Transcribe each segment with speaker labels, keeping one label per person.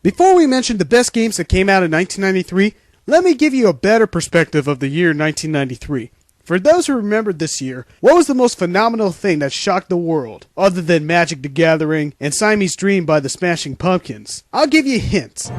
Speaker 1: Before we mention the best games that came out in 1993, let me give you a better perspective of the year 1993. For those who remember this year, what was the most phenomenal thing that shocked the world, other than Magic the Gathering and Siamese Dream by the Smashing Pumpkins? I'll give you hints.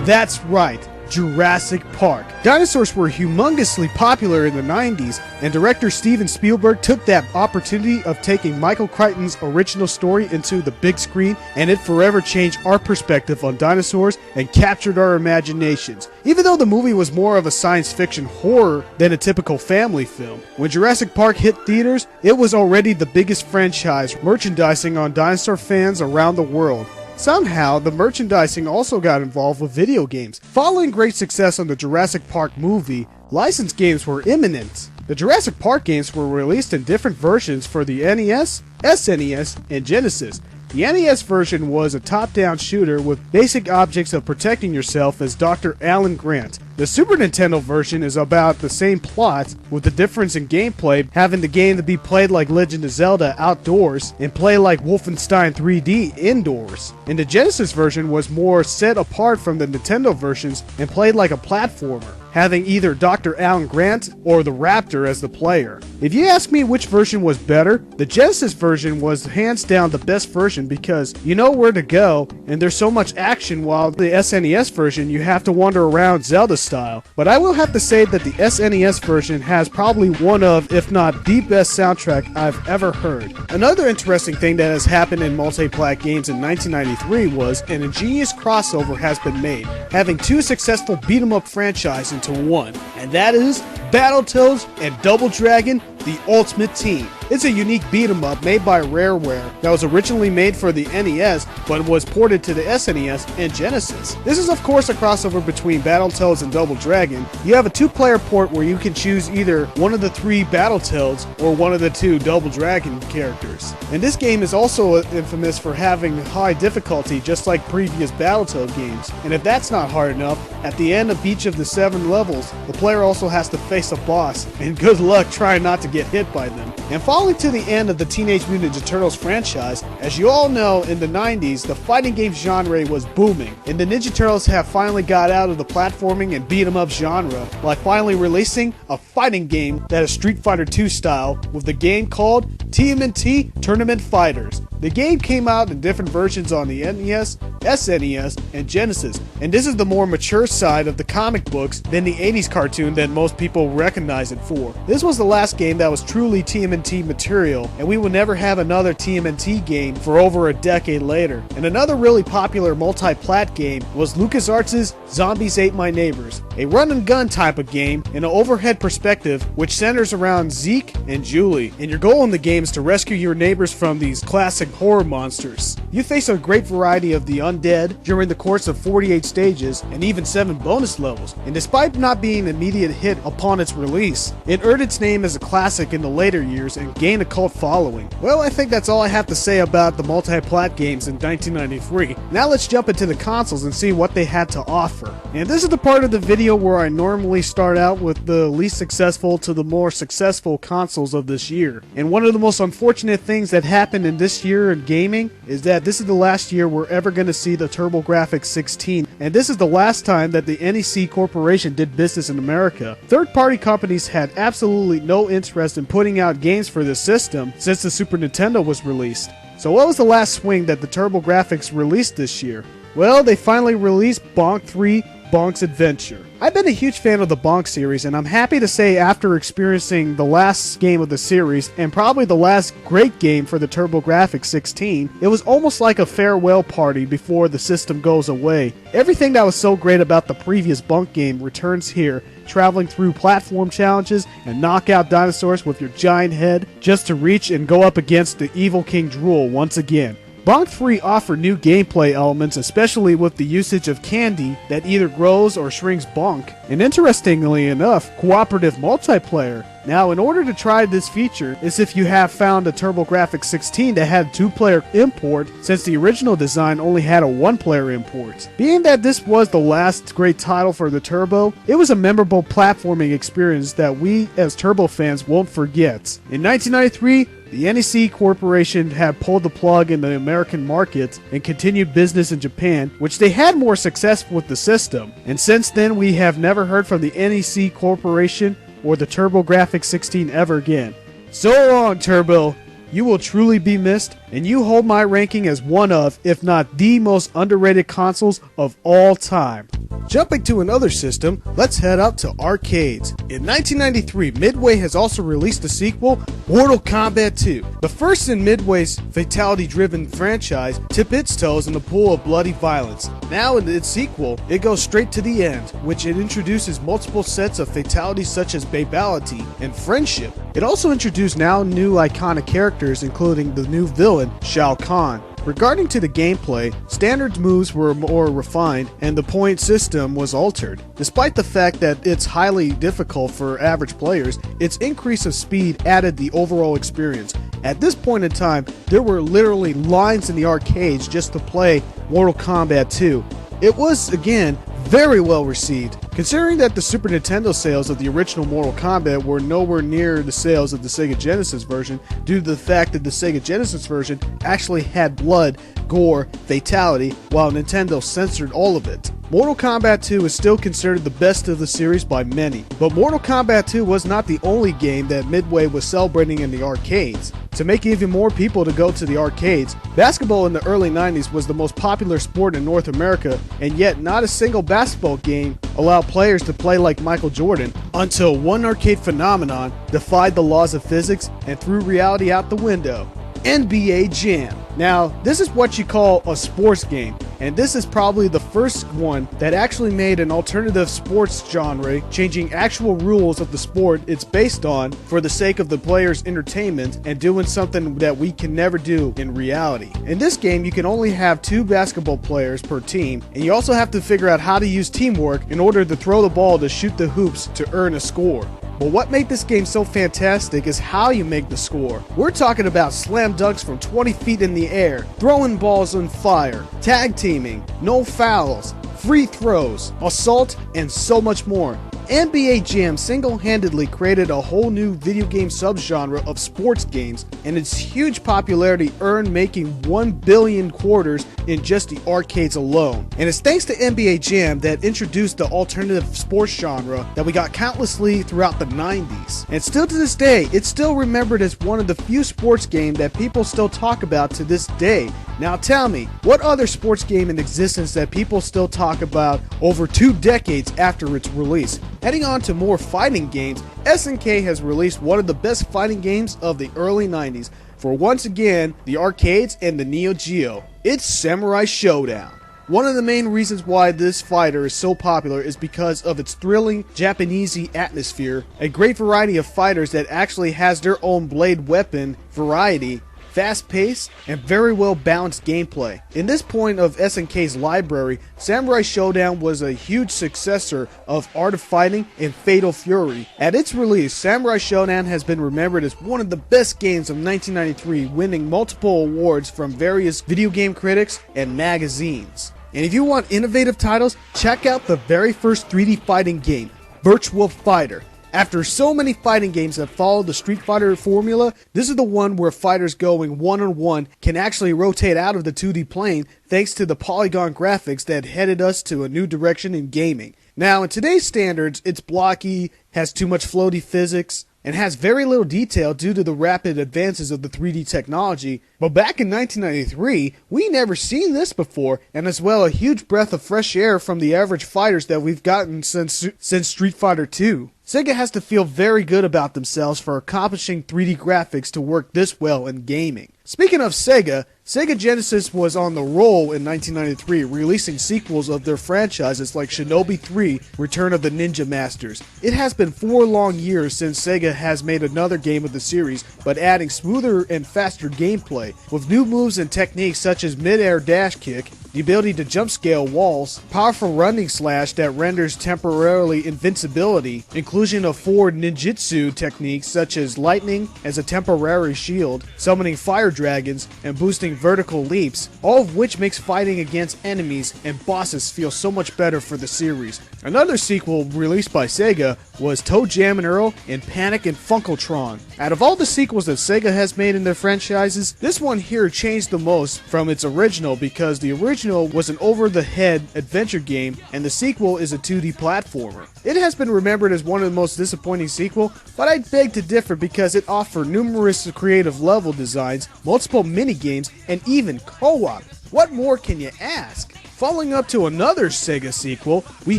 Speaker 1: That's right, Jurassic Park. Dinosaurs were humongously popular in the 90s, and director Steven Spielberg took that opportunity of taking Michael Crichton's original story into the big screen, and it forever changed our perspective on dinosaurs and captured our imaginations. Even though the movie was more of a science fiction horror than a typical family film, when Jurassic Park hit theaters, it was already the biggest franchise merchandising on dinosaur fans around the world. Somehow, the merchandising also got involved with video games. Following great success on the Jurassic Park movie, licensed games were imminent. The Jurassic Park games were released in different versions for the NES, SNES, and Genesis. The NES version was a top-down shooter with basic objects of protecting yourself as Dr. Alan Grant. The Super Nintendo version is about the same plot, with the difference in gameplay having the game to be played like Legend of Zelda outdoors and play like Wolfenstein 3D indoors. And the Genesis version was more set apart from the Nintendo versions and played like a platformer, having either Dr. Alan Grant or the Raptor as the player. If you ask me which version was better, the Genesis version was hands down the best version because you know where to go and there's so much action, while the SNES version you have to wander around Zelda style. But I will have to say that the SNES version has probably one of, if not the best soundtrack I've ever heard. Another interesting thing that has happened in multi-plat games in 1993 was an ingenious crossover has been made, having two successful beat-em-up franchises into one, and that is Battletoads and Double Dragon, the Ultimate Team. It's a unique beat-em-up made by Rareware that was originally made for the NES but was ported to the SNES and Genesis. This is of course a crossover between Battletoads and Double Dragon. You have a two-player port where you can choose either one of the three Battletoads or one of the two Double Dragon characters. And this game is also infamous for having high difficulty just like previous Battletoad games. And if that's not hard enough, at the end of each of the 7 levels, the player also has to face a boss, and good luck trying not to get hit by them. And following to the end of the Teenage Mutant Ninja Turtles franchise, as you all know, in the 90s, the fighting game genre was booming, and the Ninja Turtles have finally got out of the platforming and beat-em-up genre by finally releasing a fighting game that is Street Fighter II style with the game called TMNT Tournament Fighters. The game came out in different versions on the NES, SNES, and Genesis, and this is the more mature side of the comic books than the 80s cartoon that most people recognize it for. This was the last game that was truly TMNT material, and we will never have another TMNT game for over a decade later. And another really popular multi-plat game was LucasArts' Zombies Ate My Neighbors, a run-and-gun type of game in an overhead perspective which centers around Zeke and Julie, and your goal in the game is to rescue your neighbors from these classic horror monsters. You face a great variety of the undead during the course of 48 stages and even 7 bonus levels, and despite not being an immediate hit upon its release, it earned its name as a classic in the later years and gained a cult following. Well, I think that's all I have to say about the multi-plat games in 1993. Now let's jump into the consoles and see what they had to offer. And this is the part of the video where I normally start out with the least successful to the more successful consoles of this year. And one of the most unfortunate things that happened in this year in gaming is that this is the last year we're ever going to see the TurboGrafx 16, and this is the last time that the NEC Corporation did business in America. Third-party companies had absolutely no interest in putting out games for this system since the Super Nintendo was released. So what was the last swing that the TurboGrafx released this year? Well, they finally released Bonk 3: Bonk's Adventure. I've been a huge fan of the Bonk series, and I'm happy to say after experiencing the last game of the series, and probably the last great game for the TurboGrafx 16, it was almost like a farewell party before the system goes away. Everything that was so great about the previous Bonk game returns here, traveling through platform challenges and knock out dinosaurs with your giant head just to reach and go up against the evil King Drool once again. Bonk 3 offered new gameplay elements, especially with the usage of candy that either grows or shrinks Bonk, and interestingly enough, cooperative multiplayer. Now, in order to try this feature, is if you have found a TurboGrafx 16 that had 2-player import, since the original design only had a 1-player import. Being that this was the last great title for the Turbo, it was a memorable platforming experience that we as Turbo fans won't forget. In 1993, the NEC Corporation had pulled the plug in the American market and continued business in Japan, which they had more success with the system. And since then, we have never heard from the NEC Corporation or the TurboGrafx 16 ever again. So long, Turbo. You will truly be missed, and you hold my ranking as one of, if not the most underrated consoles of all time. Jumping to another system, let's head out to arcades. In 1993, Midway has also released the sequel, Mortal Kombat 2. The first in Midway's fatality-driven franchise to dip its toes in the pool of bloody violence. Now in its sequel, it goes straight to the end, which it introduces multiple sets of fatalities such as babality and friendship. It also introduced now new iconic characters, including the new villain, Shao Kahn. Regarding to the gameplay, standard moves were more refined and the point system was altered. Despite the fact that it's highly difficult for average players, its increase of speed added the overall experience. At this point in time, there were literally lines in the arcades just to play Mortal Kombat 2. It was, again, very well received. Considering that the Super Nintendo sales of the original Mortal Kombat were nowhere near the sales of the Sega Genesis version due to the fact that the Sega Genesis version actually had blood, gore, fatality, while Nintendo censored all of it. Mortal Kombat 2 is still considered the best of the series by many, but Mortal Kombat 2 was not the only game that Midway was celebrating in the arcades. To make even more people to go to the arcades, basketball in the early 90s was the most popular sport in North America, and yet not a single basketball game allowed players to play like Michael Jordan until one arcade phenomenon defied the laws of physics and threw reality out the window. NBA Jam. Now, this is what you call a sports game, and this is probably the first one that actually made an alternative sports genre, changing actual rules of the sport it's based on for the sake of the player's entertainment and doing something that we can never do in reality. In this game, you can only have 2 basketball players per team, and you also have to figure out how to use teamwork in order to throw the ball to shoot the hoops to earn a score. But what made this game so fantastic is how you make the score. We're talking about slam dunks from 20 feet in the air, throwing balls on fire, tag teaming, no fouls, free throws, assault, and so much more. NBA Jam single-handedly created a whole new video game subgenre of sports games, and its huge popularity earned making 1 billion quarters in just the arcades alone. And it's thanks to NBA Jam that introduced the alternative sports genre that we got countlessly throughout the 90s. And still to this day, it's still remembered as one of the few sports games that people still talk about to this day. Now tell me, what other sports game in existence that people still talk about over 2 decades after its release? Heading on to more fighting games, SNK has released one of the best fighting games of the early 90s for once again the arcades and the Neo Geo. It's Samurai Showdown. One of the main reasons why this fighter is so popular is because of its thrilling Japanesey atmosphere, a great variety of fighters that actually has their own blade weapon variety, fast pace, and very well balanced gameplay. In this point of SNK's library, Samurai Showdown was a huge successor of Art of Fighting and Fatal Fury. At its release, Samurai Showdown has been remembered as one of the best games of 1993, winning multiple awards from various video game critics and magazines. And if you want innovative titles, check out the very first 3D fighting game, Virtua Fighter. After so many fighting games that follow the Street Fighter formula, this is the one where fighters going one-on-one can actually rotate out of the 2D plane thanks to the polygon graphics that headed us to a new direction in gaming. Now, in today's standards, it's blocky, has too much floaty physics, and has very little detail due to the rapid advances of the 3D technology. But back in 1993, we never seen this before, and as well a huge breath of fresh air from the average fighters that we've gotten since Street Fighter 2. Sega has to feel very good about themselves for accomplishing 3D graphics to work this well in gaming. Speaking of Sega, Sega Genesis was on the roll in 1993, releasing sequels of their franchises like Shinobi 3, Return of the Ninja Masters. It has been 4 long years since Sega has made another game of the series, but adding smoother and faster gameplay, with new moves and techniques such as mid-air dash kick, the ability to jump scale walls, powerful running slash that renders temporarily invincibility, inclusion of 4 ninjutsu techniques such as lightning as a temporary shield, summoning fire dragons, and boosting vertical leaps, all of which makes fighting against enemies and bosses feel so much better for the series. Another sequel released by Sega was Toe Jam and Earl and Panic and Funkotron. Out of all the sequels that Sega has made in their franchises, this one here changed the most from its original because the original was an over-the-head adventure game and the sequel is a 2D platformer. It has been remembered as one of the most disappointing sequels, but I beg to differ because it offered numerous creative level designs, multiple mini-games, and even co-op. What more can you ask? Following up to another Sega sequel, we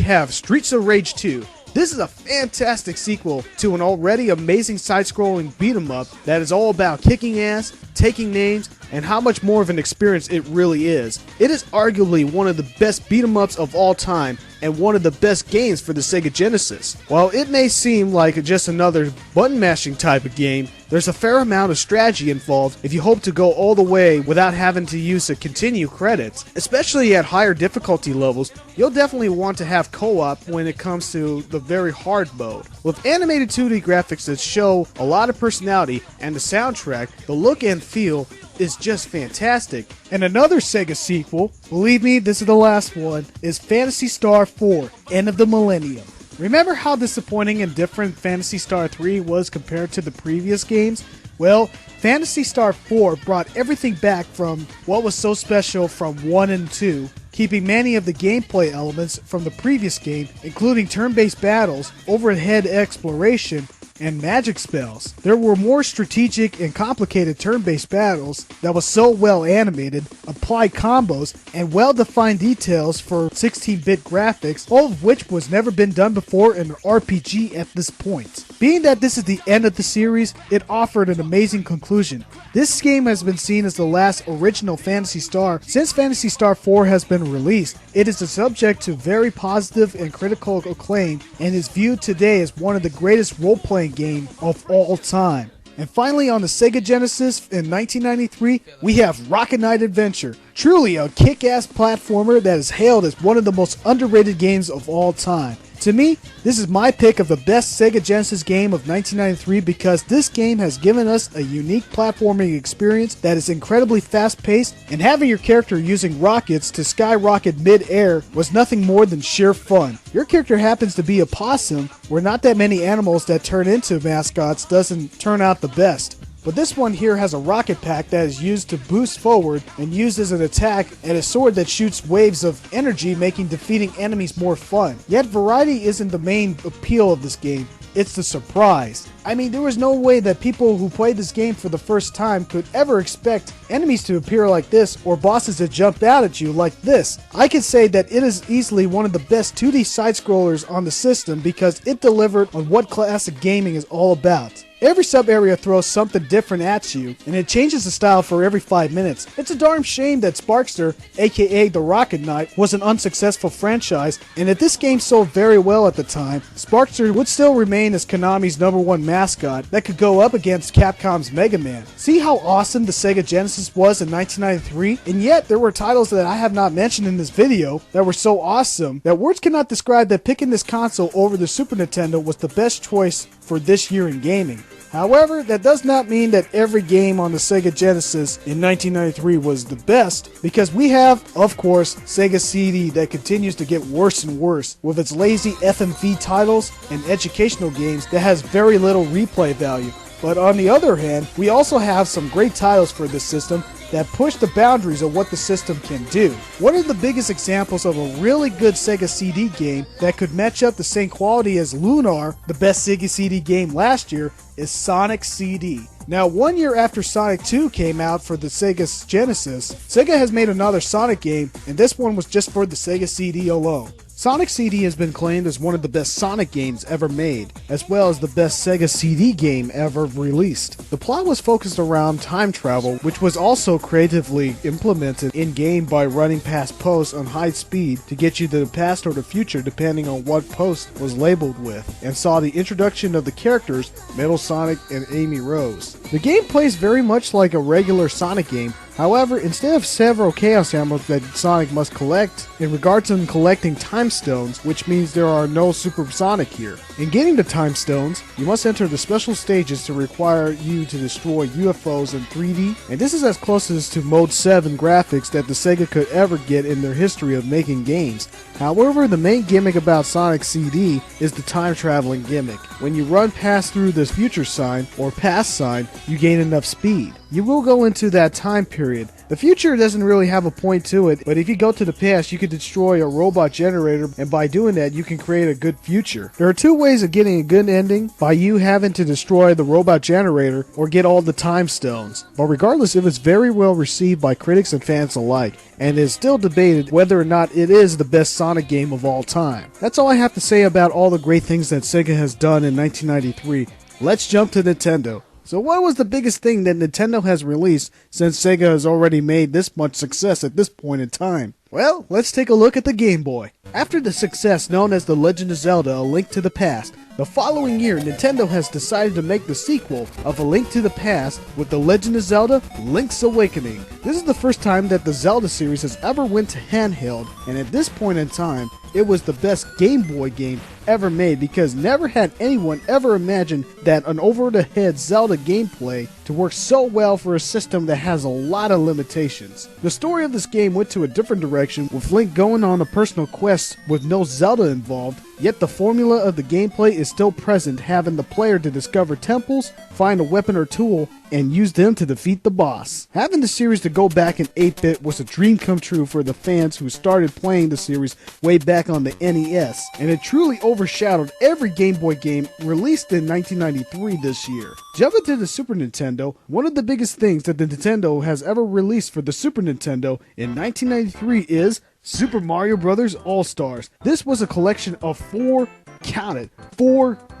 Speaker 1: have Streets of Rage 2. This is a fantastic sequel to an already amazing side-scrolling beat-em-up that is all about kicking ass, taking names, and how much more of an experience it really is. It is arguably one of the best beat-em-ups of all time and one of the best games for the Sega Genesis. While it may seem like just another button-mashing type of game, there's a fair amount of strategy involved if you hope to go all the way without having to use the continue credits. Especially at higher difficulty levels, you'll definitely want to have co-op when it comes to the very hard mode. With animated 2D graphics that show a lot of personality and the soundtrack, the look and feel is just fantastic. And another Sega sequel, believe me, this is the last one, is Phantasy Star 4, End of the Millennium. Remember how disappointing and different Phantasy Star 3 was compared to the previous games? Well, Phantasy Star 4 brought everything back from what was so special from 1 and 2, keeping many of the gameplay elements from the previous game, including turn-based battles, overhead exploration, and magic spells. There were more strategic and complicated turn-based battles that was so well animated, applied combos, and well-defined details for 16-bit graphics, all of which was never been done before in an RPG at this point. Being that this is the end of the series, it offered an amazing conclusion. This game has been seen as the last original Phantasy Star since Phantasy Star 4 has been released. It is a subject to very positive and critical acclaim and is viewed today as one of the greatest role-playing game of all time. And finally, on the Sega Genesis in 1993, we have Rocket Knight Adventure. Truly a kick-ass platformer that is hailed as one of the most underrated games of all time. To me, this is my pick of the best Sega Genesis game of 1993 because this game has given us a unique platforming experience that is incredibly fast-paced, and having your character using rockets to skyrocket mid-air was nothing more than sheer fun. Your character happens to be a possum, where not that many animals that turn into mascots doesn't turn out the best. But this one here has a rocket pack that is used to boost forward and used as an attack, and a sword that shoots waves of energy, making defeating enemies more fun. Yet variety isn't the main appeal of this game, it's the surprise. I mean, there was no way that people who played this game for the first time could ever expect enemies to appear like this or bosses that jumped out at you like this. I can say that it is easily one of the best 2D side-scrollers on the system because it delivered on what classic gaming is all about. Every sub-area throws something different at you, and it changes the style for every 5 minutes. It's a darn shame that Sparkster, aka the Rocket Knight, was an unsuccessful franchise, and if this game sold very well at the time, Sparkster would still remain as Konami's #1 mascot that could go up against Capcom's Mega Man. See how awesome the Sega Genesis was in 1993? And yet, there were titles that I have not mentioned in this video that were so awesome that words cannot describe that picking this console over the Super Nintendo was the best choice for this year in gaming. However, that does not mean that every game on the Sega Genesis in 1993 was the best, because we have, of course, Sega CD that continues to get worse and worse, with its lazy FMV titles and educational games that has very little replay value. But on the other hand, we also have some great titles for this system that push the boundaries of what the system can do. One of the biggest examples of a really good Sega CD game that could match up the same quality as Lunar, the best Sega CD game last year, is Sonic CD. Now, 1 year after Sonic 2 came out for the Sega Genesis, Sega has made another Sonic game, and this one was just for the Sega CD alone. Sonic CD has been claimed as one of the best Sonic games ever made, as well as the best Sega CD game ever released. The plot was focused around time travel, which was also creatively implemented in-game by running past posts on high speed to get you to the past or the future depending on what post was labeled with, and saw the introduction of the characters Metal Sonic and Amy Rose. The game plays very much like a regular Sonic game. However, instead of several Chaos Emeralds that Sonic must collect, in regards to collecting Time Stones, which means there are no Super Sonic here. In getting the Time Stones, you must enter the special stages to require you to destroy UFOs in 3D, and this is as close as to Mode 7 graphics that the Sega could ever get in their history of making games. However, the main gimmick about Sonic CD is the time traveling gimmick. When you run past through this future sign, or past sign, you gain enough speed. You will go into that time period. The future doesn't really have a point to it, but if you go to the past, you can destroy a robot generator, and by doing that, you can create a good future. There are two ways of getting a good ending: by you having to destroy the robot generator, or get all the time stones. But regardless, it was very well received by critics and fans alike, and is still debated whether or not it is the best Sonic game of all time. That's all I have to say about all the great things that Sega has done in 1993. Let's jump to Nintendo. So what was the biggest thing that Nintendo has released since Sega has already made this much success at this point in time? Well, let's take a look at the Game Boy. After the success known as The Legend of Zelda: A Link to the Past, the following year Nintendo has decided to make the sequel of A Link to the Past with The Legend of Zelda: Link's Awakening. This is the first time that the Zelda series has ever went to handheld, and at this point in time, it was the best Game Boy game ever made, because never had anyone ever imagined that an over-the-head Zelda gameplay to work so well for a system that has a lot of limitations. The story of this game went to a different direction, with Link going on a personal quest with no Zelda involved, yet the formula of the gameplay is still present, having the player to discover temples, find a weapon or tool, and use them to defeat the boss. Having the series to go back in 8-bit was a dream come true for the fans who started playing the series way back on the NES, and it truly overshadowed every Game Boy game released in 1993 this year. Jumping to the Super Nintendo, one of the biggest things that the Nintendo has ever released for the Super Nintendo in 1993 is Super Mario Bros. All-Stars. This was a collection of four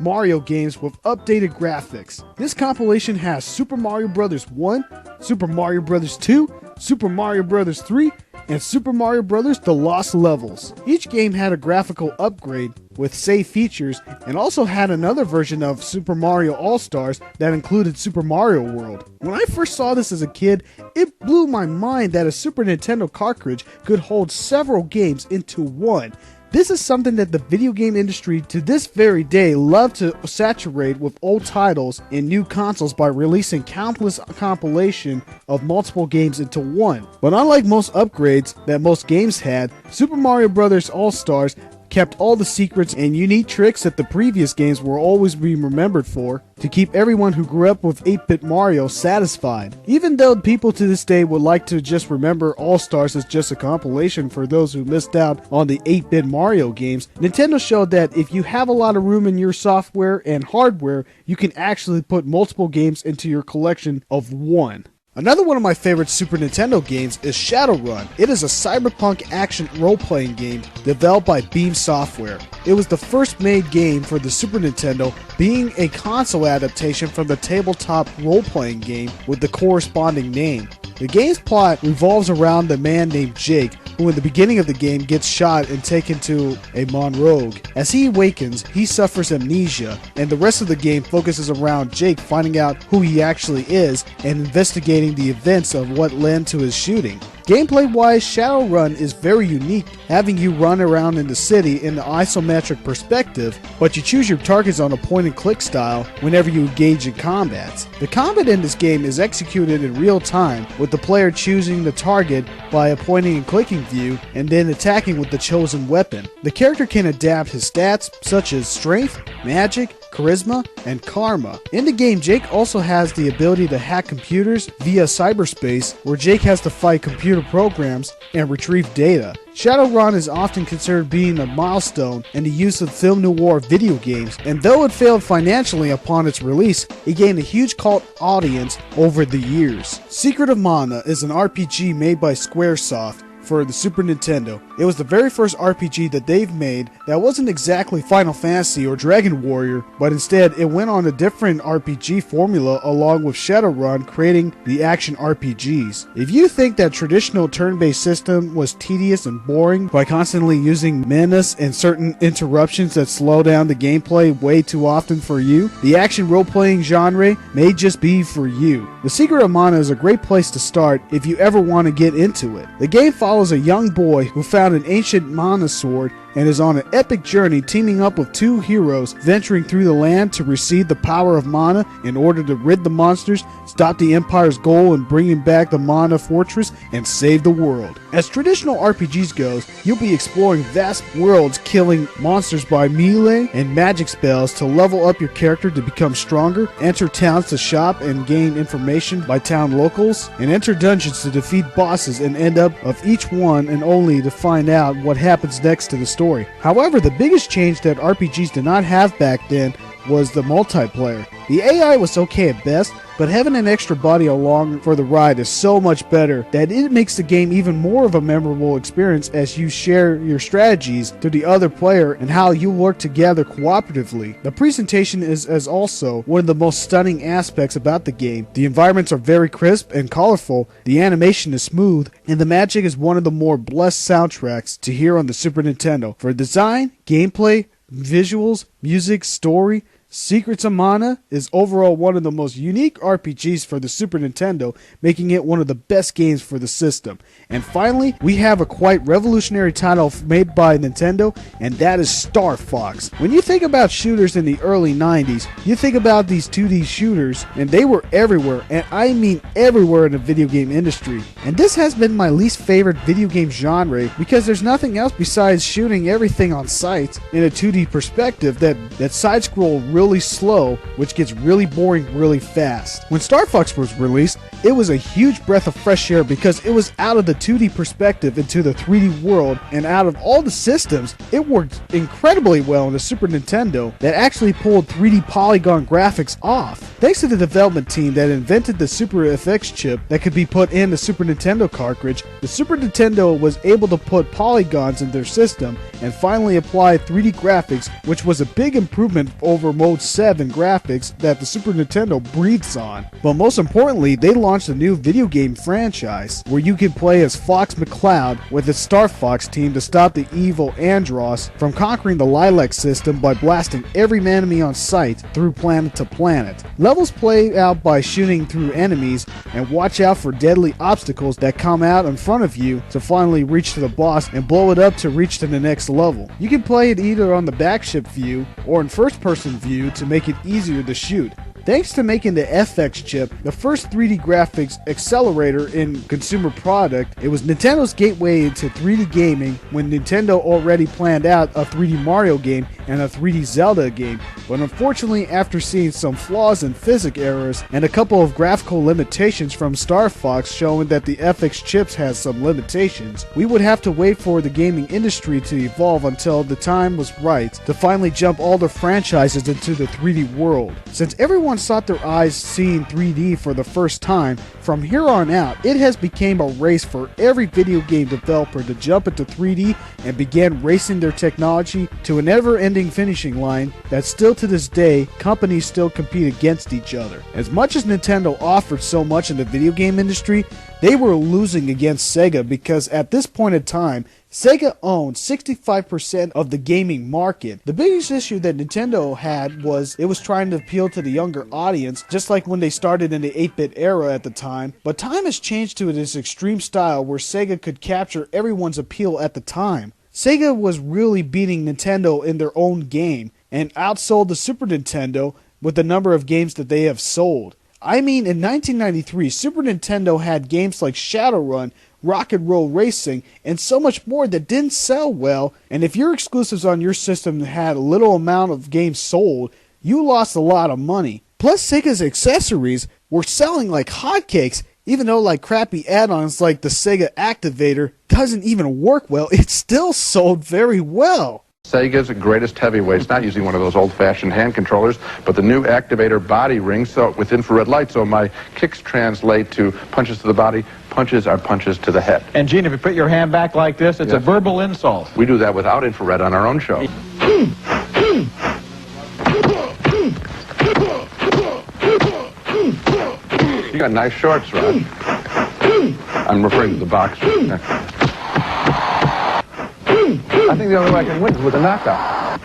Speaker 1: Mario games with updated graphics. This compilation has Super Mario Bros. 1, Super Mario Bros. 2, Super Mario Bros. 3, and Super Mario Bros. The Lost Levels. Each game had a graphical upgrade with save features, and also had another version of Super Mario All-Stars that included Super Mario World. When I first saw this as a kid, it blew my mind that a Super Nintendo cartridge could hold several games into one. This is something that the video game industry to this very day love to saturate with old titles in new consoles by releasing countless compilation of multiple games into one. But unlike most upgrades that most games had, Super Mario Bros. All-Stars kept all the secrets and unique tricks that the previous games will always be remembered for, to keep everyone who grew up with 8-bit Mario satisfied. Even though people to this day would like to just remember All-Stars as just a compilation for those who missed out on the 8-bit Mario games, Nintendo showed that if you have a lot of room in your software and hardware, you can actually put multiple games into your collection of one. Another one of my favorite Super Nintendo games is Shadowrun. It is a cyberpunk action role-playing game developed by Beam Software. It was the first made game for the Super Nintendo, being a console adaptation from the tabletop role-playing game with the corresponding name. The game's plot revolves around a man named Jake, who in the beginning of the game gets shot and taken to a Monrogue. As he awakens, he suffers amnesia, and the rest of the game focuses around Jake finding out who he actually is and investigating the events of what led to his shooting. Gameplay-wise, Shadowrun is very unique, having you run around in the city in the isometric perspective, but you choose your targets on a point-and-click style whenever you engage in combat. The combat in this game is executed in real time, with the player choosing the target by a pointing and clicking view, and then attacking with the chosen weapon. The character can adapt his stats, such as strength, magic, charisma, and karma. In the game, Jake also has the ability to hack computers via cyberspace, where Jake has to fight computer programs and retrieve data. Shadowrun is often considered being a milestone in the use of film noir video games, and though it failed financially upon its release, it gained a huge cult audience over the years. Secret of Mana is an RPG made by Squaresoft, for the Super Nintendo. It was the very first RPG that they've made that wasn't exactly Final Fantasy or Dragon Warrior, but instead it went on a different RPG formula along with Shadowrun, creating the action RPGs. If you think that traditional turn-based system was tedious and boring by constantly using menace and certain interruptions that slow down the gameplay way too often for you, the action role-playing genre may just be for you. The Secret of Mana is a great place to start if you ever want to get into it. The game follows a young boy who found an ancient mana sword and is on an epic journey teaming up with two heroes venturing through the land to receive the power of mana in order to rid the monsters, stop the Empire's goal in bringing back the Mana Fortress, and save the world. As traditional RPGs goes, you'll be exploring vast worlds, killing monsters by melee and magic spells to level up your character to become stronger, enter towns to shop and gain information by town locals, and enter dungeons to defeat bosses and end up of each one and only to find out what happens next to the story. However, the biggest change that RPGs did not have back then was the multiplayer. The AI was okay at best, but having an extra body along for the ride is so much better that it makes the game even more of a memorable experience as you share your strategies to the other player and how you work together cooperatively. The presentation is also one of the most stunning aspects about the game. The environments are very crisp and colorful, the animation is smooth, and the magic is one of the more blessed soundtracks to hear on the Super Nintendo. For design, gameplay, visuals, music, story, Secrets of Mana is overall one of the most unique RPGs for the Super Nintendo, making it one of the best games for the system. And finally, we have a quite revolutionary title made by Nintendo, and that is Star Fox. When you think about shooters in the early 90s, you think about these 2D shooters, and they were everywhere, and I mean everywhere in the video game industry. And this has been my least favorite video game genre because there's nothing else besides shooting everything on sight in a 2D perspective that side-scroll really slow, which gets really boring really fast. When Star Fox was released, it was a huge breath of fresh air because it was out of the 2D perspective into the 3D world, and out of all the systems, it worked incredibly well on the Super Nintendo that actually pulled 3D polygon graphics off. Thanks to the development team that invented the Super FX chip that could be put in the Super Nintendo cartridge, the Super Nintendo was able to put polygons in their system and finally apply 3D graphics, which was a big improvement over Mode 7 graphics that the Super Nintendo breathes on. But most importantly, they launched a new video game franchise where you can play as Fox McCloud with the Star Fox team to stop the evil Andross from conquering the Lilac system by blasting every enemy on sight through planet to planet. Levels play out by shooting through enemies and watch out for deadly obstacles that come out in front of you to finally reach to the boss and blow it up to reach to the next level. You can play it either on the backship view or in first person view to make it easier to shoot. Thanks to making the FX chip the first 3D graphics accelerator in consumer product, it was Nintendo's gateway into 3D gaming when Nintendo already planned out a 3D Mario game and a 3D Zelda game. But unfortunately, after seeing some flaws in physics errors and a couple of graphical limitations from Star Fox showing that the FX chips has some limitations, we would have to wait for the gaming industry to evolve until the time was right to finally jump all the franchises into the 3D world. Since everyone sought their eyes seeing 3D for the first time, from here on out, it has become a race for every video game developer to jump into 3D and begin racing their technology to a never-ending finishing line that still to this day, companies still compete against each other. As much as Nintendo offered so much in the video game industry, they were losing against Sega because at this point in time, Sega owned 65% of the gaming market. The biggest issue that Nintendo had was it was trying to appeal to the younger audience, just like when they started in the 8-bit era at the time. But time has changed to this extreme style where Sega could capture everyone's appeal at the time. Sega was really beating Nintendo in their own game and outsold the Super Nintendo with the number of games that they have sold. I mean, in 1993, Super Nintendo had games like Shadowrun, Rock and Roll Racing, and so much more that didn't sell well, and if your exclusives on your system had a little amount of games sold, you lost a lot of money. Plus, Sega's accessories were selling like hotcakes, even though like crappy add-ons like the Sega Activator doesn't even work well, it still sold very well.
Speaker 2: Sega's greatest heavyweights, not using one of those old-fashioned hand controllers, but the new activator body ring with infrared light, so my kicks translate to punches to the body. Punches are punches to the head.
Speaker 3: And Gene, if you put your hand back like this, it's a verbal insult.
Speaker 2: We do that without infrared on our own show. You got nice shorts, Rod. I'm referring to the boxer. I think the only way I can win is with a knockout.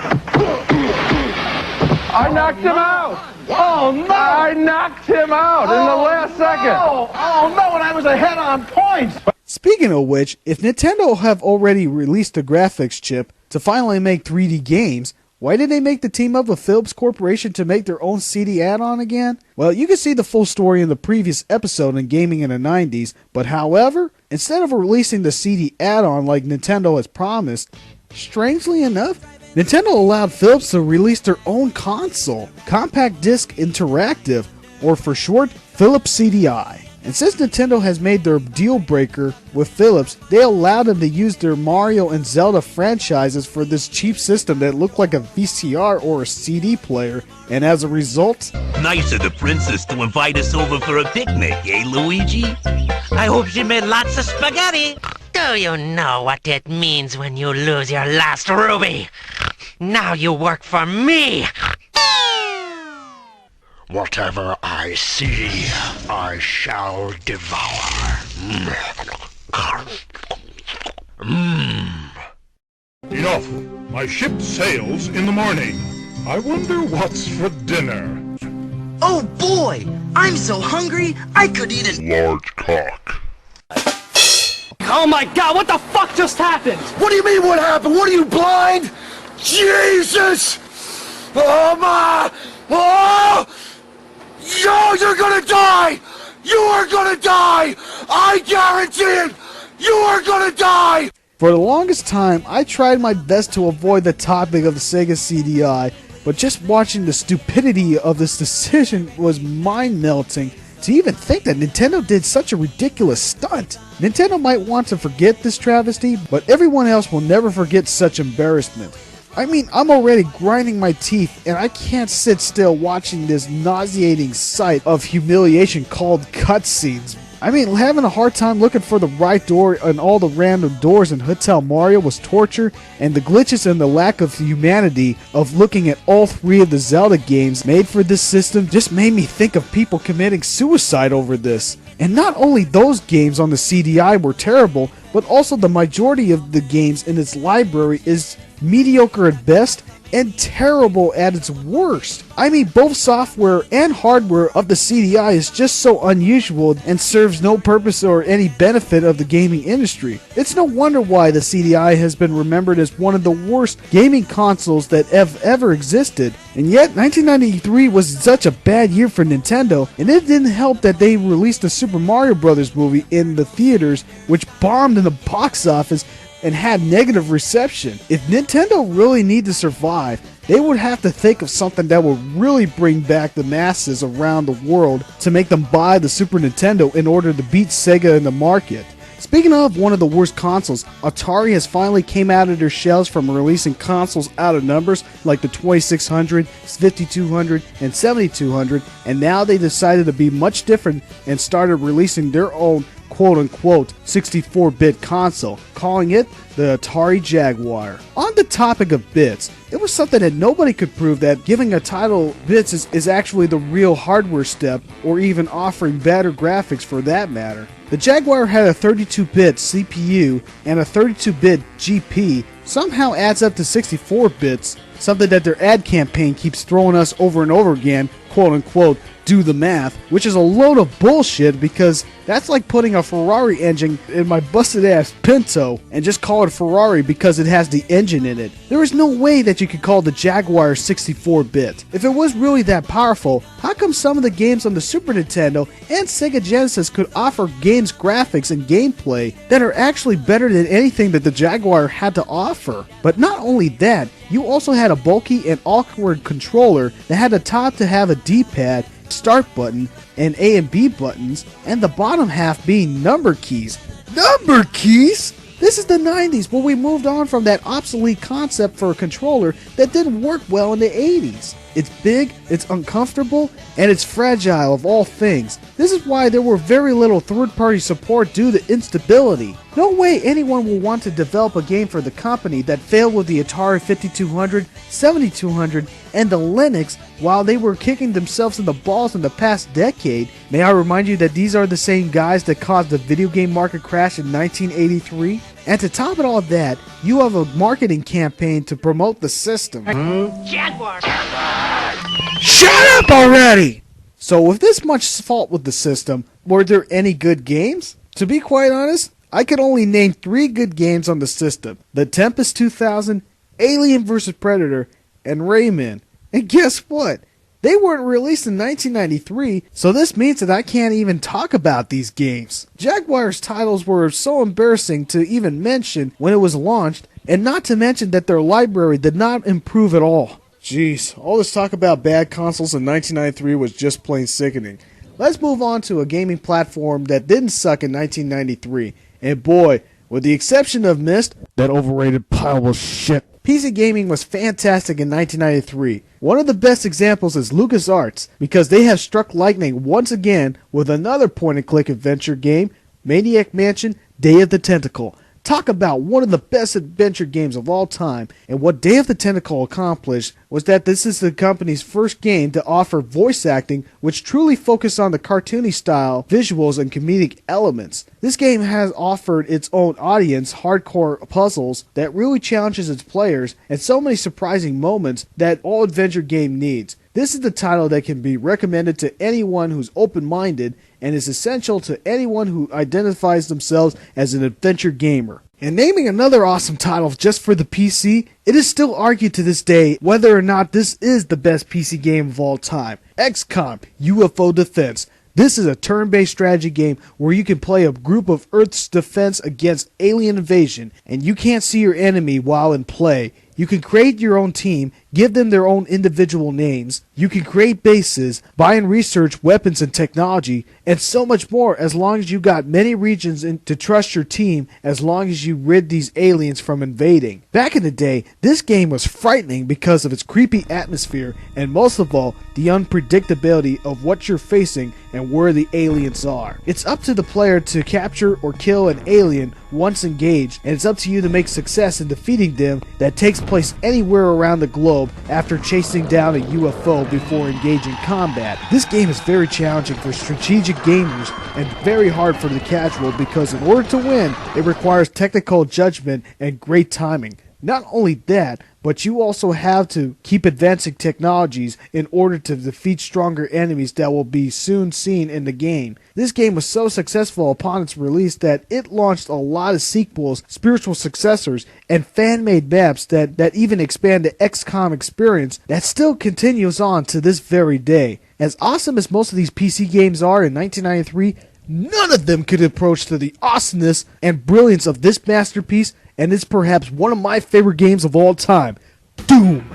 Speaker 2: I knocked him out!
Speaker 3: Oh, no!
Speaker 2: I knocked him out in the last second!
Speaker 3: Oh, no, and I was ahead on points!
Speaker 1: Speaking of which, if Nintendo have already released a graphics chip to finally make 3D games, why did they make the team up with Philips Corporation to make their own CD add-on again? Well, you can see the full story in the previous episode in Gaming in the 90s, but however, instead of releasing the CD add-on like Nintendo has promised, strangely enough, Nintendo allowed Philips to release their own console, Compact Disc Interactive, or for short, Philips CDI. And since Nintendo has made their deal breaker with Philips, they allowed them to use their Mario and Zelda franchises for this cheap system that looked like a VCR or a CD player, and as a result...
Speaker 4: Nice of the princess to invite us over for a picnic, eh, Luigi? I hope she made lots of spaghetti.
Speaker 5: Do you know what it means when you lose your last ruby? Now you work for me!
Speaker 6: Whatever I see, I shall devour.
Speaker 7: Enough! My ship sails in the morning. I wonder what's for dinner.
Speaker 8: Oh boy! I'm so hungry, I could eat a
Speaker 7: Large cock.
Speaker 9: Oh my god, what the fuck just happened?
Speaker 6: What do you mean what happened? What are you, blind? Jesus! Oh my! Oh! Yo, you're gonna die! You are gonna die! I guarantee it! You are gonna die!
Speaker 1: For the longest time, I tried my best to avoid the topic of the Sega CDI, but just watching the stupidity of this decision was mind-melting. To even think that Nintendo did such a ridiculous stunt. Nintendo might want to forget this travesty, but everyone else will never forget such embarrassment. I mean, I'm already grinding my teeth, and I can't sit still watching this nauseating sight of humiliation called cutscenes. I mean, having a hard time looking for the right door and all the random doors in Hotel Mario was torture, and the glitches and the lack of humanity of looking at all three of the Zelda games made for this system just made me think of people committing suicide over this. And not only those games on the CDI were terrible, but also the majority of the games in its library is mediocre at best and terrible at its worst. I mean, both software and hardware of the CDI is just so unusual and serves no purpose or any benefit of the gaming industry. It's no wonder why the CDI has been remembered as one of the worst gaming consoles that have ever existed. And yet, 1993 was such a bad year for Nintendo, and it didn't help that they released the Super Mario Bros. Movie in the theaters, which bombed in the box office and had negative reception. If Nintendo really need to survive, they would have to think of something that would really bring back the masses around the world to make them buy the Super Nintendo in order to beat Sega in the market. Speaking of one of the worst consoles, Atari has finally came out of their shells from releasing consoles out of numbers like the 2600, 5200, and 7200, and now they decided to be much different and started releasing their own quote-unquote 64-bit console, calling it the Atari Jaguar. On the topic of bits, it was something that nobody could prove that giving a title bits is actually the real hardware step, or even offering better graphics for that matter. The Jaguar had a 32-bit CPU and a 32-bit GP, somehow adds up to 64 bits, something that their ad campaign keeps throwing us over and over again, quote-unquote, do the math, which is a load of bullshit because that's like putting a Ferrari engine in my busted ass Pinto and just call it Ferrari because it has the engine in it. There is no way that you could call the Jaguar 64-bit. If it was really that powerful, how come some of the games on the Super Nintendo and Sega Genesis could offer games graphics and gameplay that are actually better than anything that the Jaguar had to offer? But not only that, you also had a bulky and awkward controller that had the top to have a D-pad, start button, and A and B buttons, and the bottom half being number keys. Number keys? This is the 90s, where we moved on from that obsolete concept for a controller that didn't work well in the 80s. It's big, it's uncomfortable, and it's fragile of all things. This is why there were very little third-party support due to instability. No way anyone will want to develop a game for the company that failed with the Atari 5200, 7200, and the Linux while they were kicking themselves in the balls in the past decade. May I remind you that these are the same guys that caused the video game market crash in 1983? And to top it all that, you have a marketing campaign to promote the system.
Speaker 5: Jaguar!
Speaker 1: Shut up already! So with this much fault with the system, were there any good games? To be quite honest, I could only name 3 good games on the system. The Tempest 2000, Alien vs. Predator, and Rayman. And guess what? They weren't released in 1993, so this means that I can't even talk about these games. Jaguar's titles were so embarrassing to even mention when it was launched, and not to mention that their library did not improve at all. Jeez, all this talk about bad consoles in 1993 was just plain sickening. Let's move on to a gaming platform that didn't suck in 1993, and boy, with the exception of Myst, that overrated pile of shit, PC gaming was fantastic in 1993. One of the best examples is LucasArts, because they have struck lightning once again with another point-and-click adventure game, Maniac Mansion: Day of the Tentacle. Talk about one of the best adventure games of all time, and what Day of the Tentacle accomplished was that this is the company's first game to offer voice acting which truly focused on the cartoony style, visuals, and comedic elements. This game has offered its own audience hardcore puzzles that really challenges its players, and so many surprising moments that all adventure game needs. This is the title that can be recommended to anyone who's open-minded and is essential to anyone who identifies themselves as an adventure gamer. And naming another awesome title just for the PC, it is still argued to this day whether or not this is the best PC game of all time. XCOM Ufo Defense. This is a turn-based strategy game where you can play a group of Earth's defense against alien invasion, and you can't see your enemy while in play. You can create your own team, give them their own individual names, you can create bases, buy and research weapons and technology, and so much more as long as you got many regions to trust your team, as long as you rid these aliens from invading. Back in the day, this game was frightening because of its creepy atmosphere, and most of all, the unpredictability of what you're facing and where the aliens are. It's up to the player to capture or kill an alien once engaged, and it's up to you to make success in defeating them. That takes place anywhere around the globe after chasing down a UFO before engaging combat. This game is very challenging for strategic gamers and very hard for the casual because in order to win, it requires technical judgment and great timing. Not only that, but you also have to keep advancing technologies in order to defeat stronger enemies that will be soon seen in the game. This game was so successful upon its release that it launched a lot of sequels, spiritual successors, and fan-made maps that even expand the XCOM experience that still continues on to this very day. As awesome as most of these PC games are in 1993, none of them could approach to the awesomeness and brilliance of this masterpiece, and it's perhaps one of my favorite games of all time, Doom.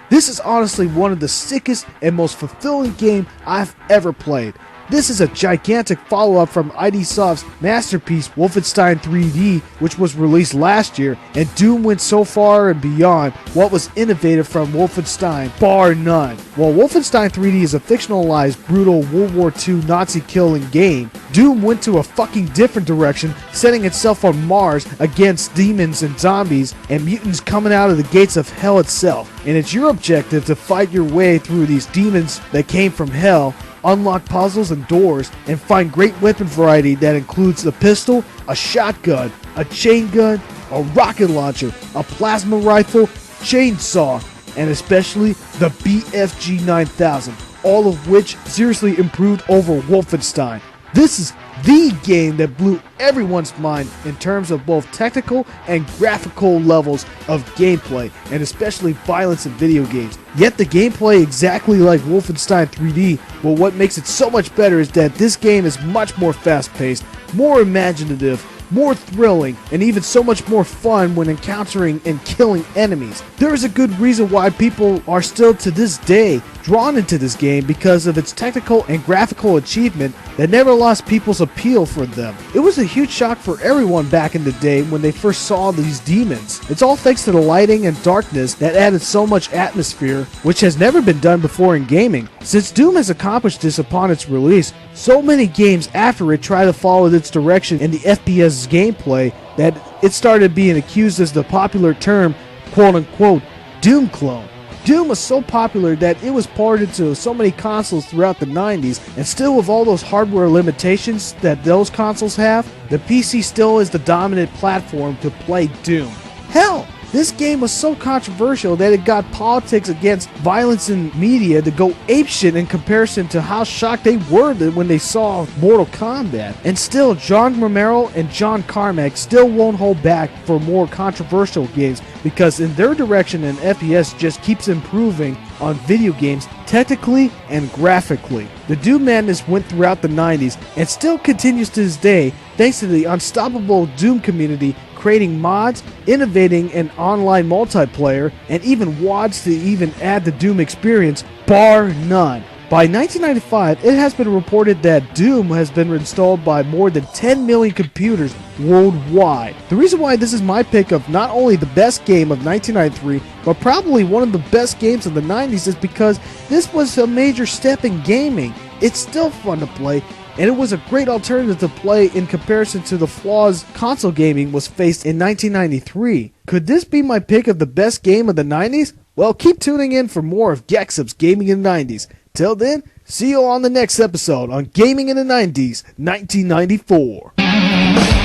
Speaker 1: This is honestly one of the sickest and most fulfilling game I've ever played. This is a gigantic follow-up from ID Soft's masterpiece Wolfenstein 3D, which was released last year, and Doom went so far and beyond what was innovative from Wolfenstein, bar none. While Wolfenstein 3D is a fictionalized, brutal World War II Nazi-killing game, Doom went to a fucking different direction, setting itself on Mars against demons and zombies and mutants coming out of the gates of hell itself. And it's your objective to fight your way through these demons that came from hell, unlock puzzles and doors, and find great weapon variety that includes a pistol, a shotgun, a chain gun, a rocket launcher, a plasma rifle, chainsaw, and especially the BFG 9000, all of which seriously improved over Wolfenstein. This is the game that blew everyone's mind in terms of both technical and graphical levels of gameplay, and especially violence in video games. Yet the gameplay exactly like Wolfenstein 3D, but what makes it so much better is that this game is much more fast-paced, more imaginative, more thrilling, and even so much more fun when encountering and killing enemies. There is a good reason why people are still to this day drawn into this game because of its technical and graphical achievement that never lost people's appeal for them. It was a huge shock for everyone back in the day when they first saw these demons. It's all thanks to the lighting and darkness that added so much atmosphere, which has never been done before in gaming. Since Doom has accomplished this upon its release, so many games after it try to follow its direction in the FPS gameplay that it started being accused as the popular term, quote-unquote, Doom clone. Doom was so popular that it was ported to so many consoles throughout the 90s, and still with all those hardware limitations that those consoles have, the PC still is the dominant platform to play Doom. Hell, this game was so controversial that it got politics against violence in media to go apeshit in comparison to how shocked they were when they saw Mortal Kombat. And still, John Romero and John Carmack still won't hold back for more controversial games because in their direction and FPS just keeps improving on video games technically and graphically. The Doom madness went throughout the 90s and still continues to this day thanks to the unstoppable Doom community creating mods, innovating an online multiplayer, and even WADs to even add the Doom experience, bar none. By 1995, it has been reported that Doom has been installed by more than 10 million computers worldwide. The reason why this is my pick of not only the best game of 1993, but probably one of the best games of the 90s is because this was a major step in gaming. It's still fun to play, and it was a great alternative to play in comparison to the flaws console gaming was faced in 1993. Could this be my pick of the best game of the 90s? Well, keep tuning in for more of Gexup's Gaming in the 90s. Till then, see you on the next episode on Gaming in the 90s, 1994.